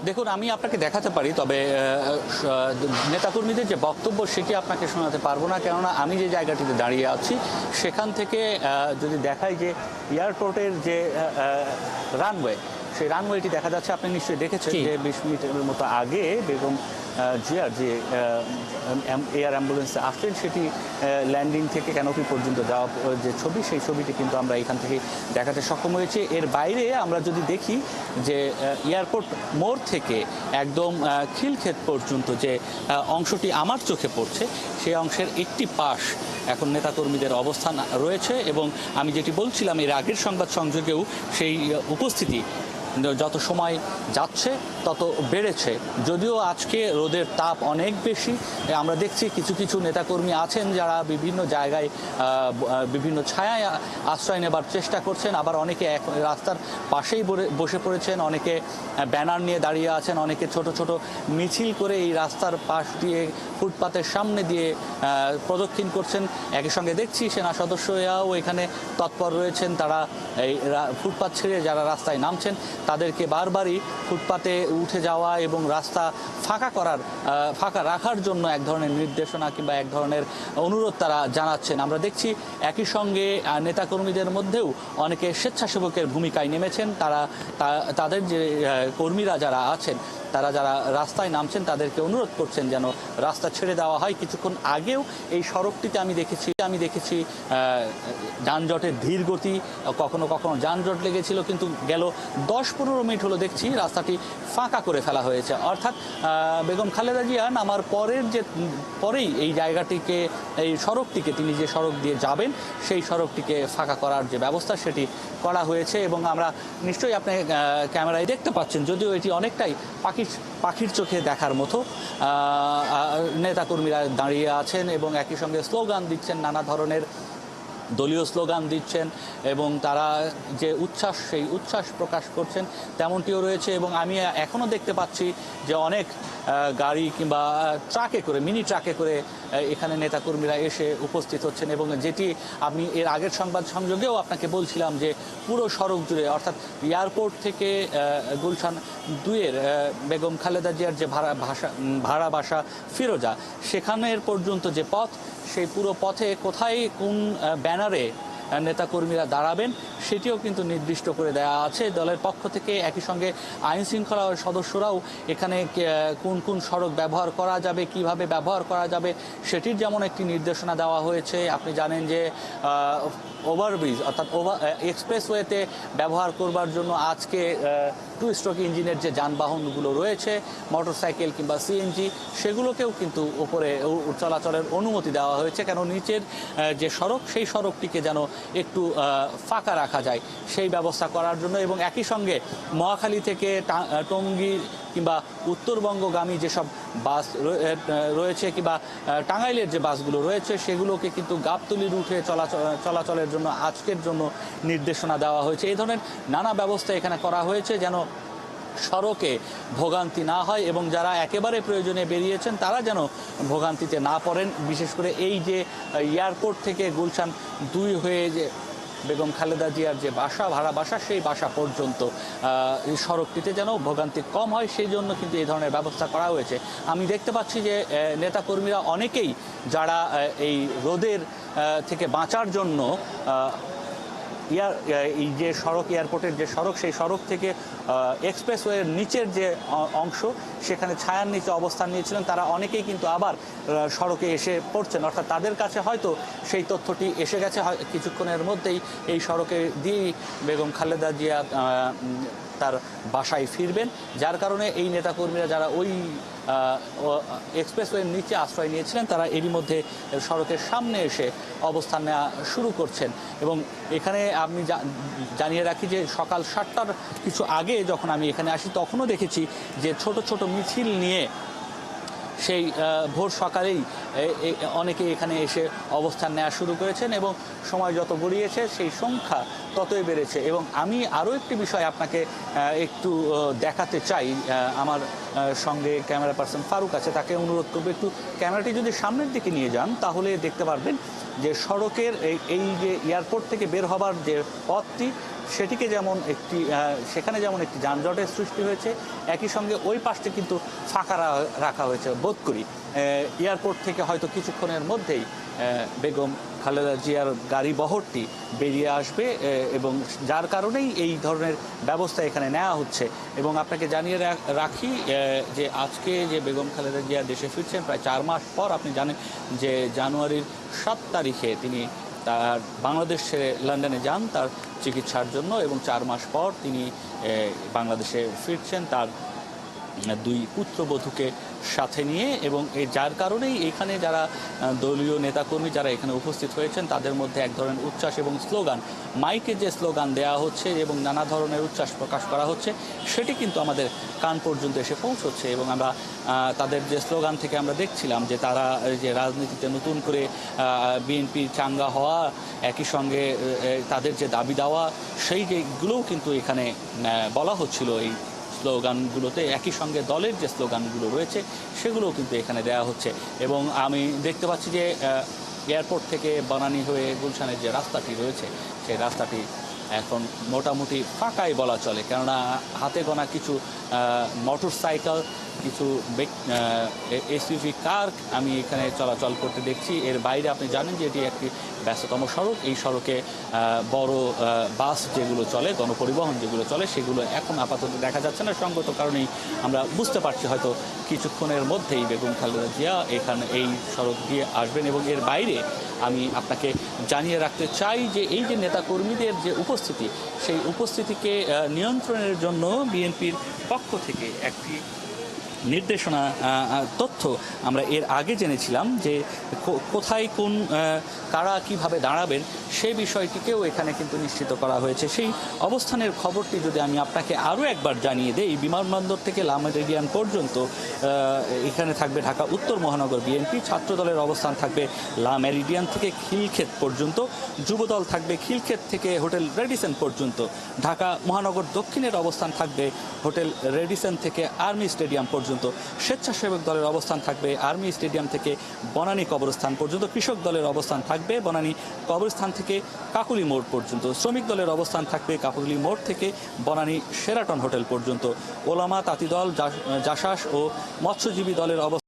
দেখুন, আমি আপনাকে দেখাতে পারি, তবে নেতাকর্মীদের যে বক্তব্য সেটি আপনাকে শোনাতে পারবো না, কেননা আমি যে জায়গাটিতে দাঁড়িয়ে আছি সেখান থেকে যদি দেখাই যে এয়ারপোর্টের যে রানওয়ে, সেই রানওয়েটি দেখা যাচ্ছে। আপনি নিশ্চয়ই দেখেছেন যে 20 মিনিটের মতো আগে বেগম জিয়ার যে এয়ার অ্যাম্বুলেন্সে আসছেন সেটি ল্যান্ডিং থেকে ক্যানোপি পর্যন্ত যাওয়া যে ছবি, সেই ছবিটি কিন্তু আমরা এখান থেকে দেখাতে সক্ষম হয়েছি। এর বাইরে আমরা যদি দেখি যে এয়ারপোর্ট মোড় থেকে একদম খিলক্ষেত পর্যন্ত যে অংশটি আমার চোখে পড়ছে, সেই অংশের একটি পাশ এখন নেতাকর্মীদের অবস্থান রয়েছে। এবং আমি যেটি বলছিলাম এর আগের সংবাদ সংযোগেও সেই উপস্থিতি যত সময় যাচ্ছে তত বেড়েছে। যদিও আজকে রোদের তাপ অনেক বেশি, আমরা দেখছি কিছু কিছু নেতাকর্মী আছেন যারা বিভিন্ন জায়গায় বিভিন্ন ছায়ায় আশ্রয় নেবার চেষ্টা করছেন, আবার অনেকে রাস্তার পাশেই বসে পড়েছেন, অনেকে ব্যানার নিয়ে দাঁড়িয়ে আছেন, অনেকে ছোট ছোট মিছিল করে এই রাস্তার পাশ দিয়ে ফুটপাতের সামনে দিয়ে প্রদক্ষিণ করছেন। একই সঙ্গে দেখছি সেনা সদস্যরাও এখানে তৎপর রয়েছেন, তারা এই ফুটপাত ছেড়ে যারা রাস্তায় নামছেন তাদেরকে বারবারই ফুটপাতে উঠে যাওয়া এবং রাস্তা ফাঁকা রাখার জন্য এক ধরনের নির্দেশনা কিংবা এক ধরনের অনুরোধ তারা জানাচ্ছেন। আমরা দেখছি একই সঙ্গে নেতাকর্মীদের মধ্যেও অনেকে স্বেচ্ছাসেবকের ভূমিকায় নেমেছেন। তাদের যে কর্মীরা যারা আছেন, তারা যারা রাস্তায় নামছেন তাদেরকে অনুরোধ করছেন যেন রাস্তা ছেড়ে দেওয়া হয়। কিছুক্ষণ আগেও এই সড়কটিতে আমি দেখেছি যানজটের ধীর গতি, কখনো কখনো যানজট লেগেছিল, কিন্তু গেল 10-15 মিনিট হলো দেখছি রাস্তাটি ফাঁকা করে ফেলা হয়েছে। অর্থাৎ বেগম খালেদা জিয়া নামার পরেই এই জায়গাটিকে, এই সড়কটিকে, তিনি যে সড়ক দিয়ে যাবেন সেই সড়কটিকে ফাঁকা করার যে ব্যবস্থা সেটি করা হয়েছে। এবং আমরা নিশ্চয়ই আপনি ক্যামেরায় দেখতে পাচ্ছেন, যদিও এটি অনেকটাই পাখির চোখে দেখার মতো। নেতাকর্মীরা দাঁড়িয়ে আছেন এবং একই সঙ্গে স্লোগান দিচ্ছেন, নানা ধরনের দলীয় স্লোগান দিচ্ছেন এবং তারা যে উচ্ছ্বাস, সেই উচ্ছ্বাস প্রকাশ করছেন তেমনটিও রয়েছে। এবং আমি এখনও দেখতে পাচ্ছি যে অনেক গাড়ি কিংবা মিনি ট্রাকে করে এখানে নেতাকর্মীরা এসে উপস্থিত হচ্ছেন। এবং যেটি আমি এর আগের সংবাদ সংযোগেও আপনাকে বলছিলাম যে পুরো সড়ক জুড়ে, অর্থাৎ এয়ারপোর্ট থেকে গুলশান 2-এর বেগম খালেদা জিয়ার যে ভাড়া বাসা ফিরোজা, সেখানের পর্যন্ত যে পথ, সেই পুরো পথে কোথায় কোন ব্যানারে নেতাকর্মীরা দাঁড়াবেন সেটিও কিন্তু নির্দিষ্ট করে দেওয়া আছে দলের পক্ষ থেকে। একই সঙ্গে আইন শৃঙ্খলা সদস্যরাও এখানে কোন কোন সড়ক ব্যবহার করা যাবে, কিভাবে ব্যবহার করা যাবে সেটির যেমন একটি নির্দেশনা দেওয়া হয়েছে। আপনি জানেন যে ওভারব্রিজ অর্থাৎ এক্সপ্রেসওয়েতে ব্যবহার করবার জন্য আজকে 2 স্ট্রোক ইঞ্জিনের যে যানবাহনগুলো রয়েছে, মোটরসাইকেল কিংবা সিএনজি, সেগুলোকেও কিন্তু উপরে চলাচলের অনুমতি দেওয়া হয়েছে, কেন নিচের যে সড়ক সেই সড়কটিকে যেন একটু ফাঁকা রাখা যায় সেই ব্যবস্থা করার জন্য। এবং একই সঙ্গে মহাখালী থেকে টঙ্গী কিংবা উত্তরবঙ্গগামী যেসব বাস রয়েছে কিংবা টাঙ্গাইলের যে বাসগুলো রয়েছে সেগুলোকে কিন্তু গাবতলী রুটে চলাচলের জন্য আজকের জন্য নির্দেশনা দেওয়া হয়েছে। এই ধরনের নানা ব্যবস্থা এখানে করা হয়েছে যেন সড়কে ভোগান্তি না হয় এবং যারা একেবারে প্রয়োজনে বেরিয়েছেন তারা যেন ভোগান্তিতে না পড়েন। বিশেষ করে এই যে এয়ারপোর্ট থেকে গুলশান 2 হয়ে যে বেগম খালেদা জিয়ার যে ভাড়া বাসা, সেই বাসা পর্যন্ত এই সড়কটিতে যেন ভোগান্তি কম হয়, সেই জন্য কিন্তু এই ধরনের ব্যবস্থা করা হয়েছে। আমি দেখতে পাচ্ছি যে নেতাকর্মীরা অনেকেই যারা এই রোদের থেকে বাঁচার জন্য এই যে সড়ক, এয়ারপোর্টের যে সড়ক, সেই সড়ক থেকে এক্সপ্রেসওয়ের নিচের যে অংশ সেখানে ছায়ার নিচে অবস্থান নিয়েছিলেন, তারা অনেকেই কিন্তু আবার সড়কে এসে পড়ছেন। অর্থাৎ তাদের কাছে হয়তো সেই তথ্যটি এসে গেছে, কিছুক্ষণের মধ্যেই এই সড়কে দিয়েই বেগম খালেদা জিয়া তার বাসায় ফিরবেন, যার কারণে এই নেতাকর্মীরা যারা ওই এক্সপ্রেসওয়ের নিচে আশ্রয় নিয়েছিলেন তারা এরই মধ্যে সড়কের সামনে এসে অবস্থান নেওয়া শুরু করছেন। এবং এখানে আমি জানিয়ে রাখি যে সকাল 7টার কিছু আগে যখন আমি এখানে আসি তখনও দেখেছি যে ছোট ছোট মিছিল নিয়ে সেই ভোর সকালেই অনেকে এখানে এসে অবস্থান নেওয়া শুরু করেছেন এবং সময় যত গড়িয়েছে সেই সংখ্যা ততই বেড়েছে। এবং আমি আরও একটি বিষয় আপনাকে একটু দেখাতে চাই, আমার সঙ্গে ক্যামেরা পার্সন ফারুক আছে, তাকে অনুরোধ করবো একটু ক্যামেরাটি যদি সামনের দিকে নিয়ে যান তাহলে দেখতে পারবেন যে সড়কের এই যে এয়ারপোর্ট থেকে বের হবার যে পথটি, সেটিকে যেমন সেখানে যেমন একটি যানজটের সৃষ্টি হয়েছে, একই সঙ্গে ওই পাশটি কিন্তু ফাঁকা রাখা হয়েছে বোধ করি। এয়ারপোর্ট থেকে হয়তো কিছুক্ষণের মধ্যেই বেগম খালেদা জিয়ার গাড়ি বহরটি বেরিয়ে আসবে এবং যার কারণেই এই ধরনের ব্যবস্থা এখানে নেওয়া হচ্ছে। এবং আপনাকে জানিয়ে রাখি যে আজকে যে বেগম খালেদা জিয়া দেশে ফিরছেন প্রায় 4 মাস পর। আপনি জানেন যে জানুয়ারির 7 তারিখে তিনি তার বাংলাদেশ ছেড়ে লন্ডনে যান তার চিকিৎসার জন্য, এবং 4 মাস পর তিনি বাংলাদেশে ফিরছেন তার 2 পুত্রবধূকে সাথে নিয়ে। এবং যার কারণেই এখানে যারা দলীয় নেতাকর্মী যারা এখানে উপস্থিত হয়েছেন তাদের মধ্যে এক ধরনের উচ্ছ্বাস এবং স্লোগান, মাইকে যে স্লোগান দেওয়া হচ্ছে এবং নানা ধরনের উচ্ছ্বাস প্রকাশ করা হচ্ছে, সেটি কিন্তু আমাদের কান পর্যন্ত এসে পৌঁছচ্ছে। এবং আমরা তাদের যে স্লোগান থেকে আমরা দেখছিলাম যে তারা যে রাজনীতিতে নতুন করে বিএনপির চাঙ্গা হওয়া, একই সঙ্গে তাদের যে দাবি দেওয়া, সেই যেগুলোও কিন্তু এখানে বলা হচ্ছিল এই স্লোগানগুলোতে। একই সঙ্গে দলের যে স্লোগানগুলো রয়েছে সেগুলোও কিন্তু এখানে দেওয়া হচ্ছে। এবং আমি দেখতে পাচ্ছি যে এয়ারপোর্ট থেকে বনানী হয়ে গুলশানের যে রাস্তাটি রয়েছে সেই রাস্তাটি এখন মোটামুটি ফাঁকাই বলা চলে, কেননা হাতে গোনা কিছু মোটরসাইকেল, কিছু এসইউভি কার আমি এখানে চলাচল করতে দেখছি। এর বাইরে আপনি জানেন যে এটি একটি ব্যস্ততম সড়ক। এই সড়কে বড় বাস যেগুলো চলে, গণপরিবহন যেগুলো চলে, সেগুলো এখন আপাতত দেখা যাচ্ছে না। সঙ্গত কারণেই আমরা বুঝতে পারছি হয়তো কিছুক্ষণের মধ্যেই বেগম খালেদা জিয়া এখানে এই সড়ক দিয়ে আসবেন। এবং এর বাইরে আমি আপনাকে জানিয়ে রাখতে চাই যে এই যে নেতাকর্মীদের যে উপস্থিতি, সেই উপস্থিতিকে নিয়ন্ত্রণের জন্য বিএনপির পক্ষ থেকে একটি নির্দেশনা তথ্য আমরা এর আগে জেনেছিলাম যে কোথায় কোন কারা কিভাবে দাঁড়াবেন সেই বিষয়টিকেও এখানে কিন্তু নিশ্চিত করা হয়েছে। সেই অবস্থানের খবরটি যদি আমি আপনাকে আরও একবার জানিয়ে দেই, বিমানবন্দর থেকে লা মেরিডিয়ান পর্যন্ত এখানে থাকবে ঢাকা উত্তর মহানগর বিএনপি, ছাত্রদলের অবস্থান থাকবে লা মেরিডিয়ান থেকে খিলক্ষেত পর্যন্ত, যুবদল থাকবে খিলক্ষেত থেকে হোটেল রেডিসন পর্যন্ত, ঢাকা মহানগর দক্ষিণের অবস্থান থাকবে হোটেল রেডিসন থেকে আর্মি স্টেডিয়াম পর্যন্ত, স্বেচ্ছাসেবক দলের অবস্থান থাকবে আর্মি স্টেডিয়াম থেকে বনানী কবরস্থান পর্যন্ত, কৃষক দলের অবস্থান থাকবে বনানী কবরস্থান থেকে কাকুলি মোড় পর্যন্ত, শ্রমিক দলের অবস্থান থাকবে কাকুলি মোড় থেকে বনানী শেরাটন হোটেল পর্যন্ত, ওলামা তাঁতি দল, জাসাস ও মৎস্যজীবী দলের অবস্থান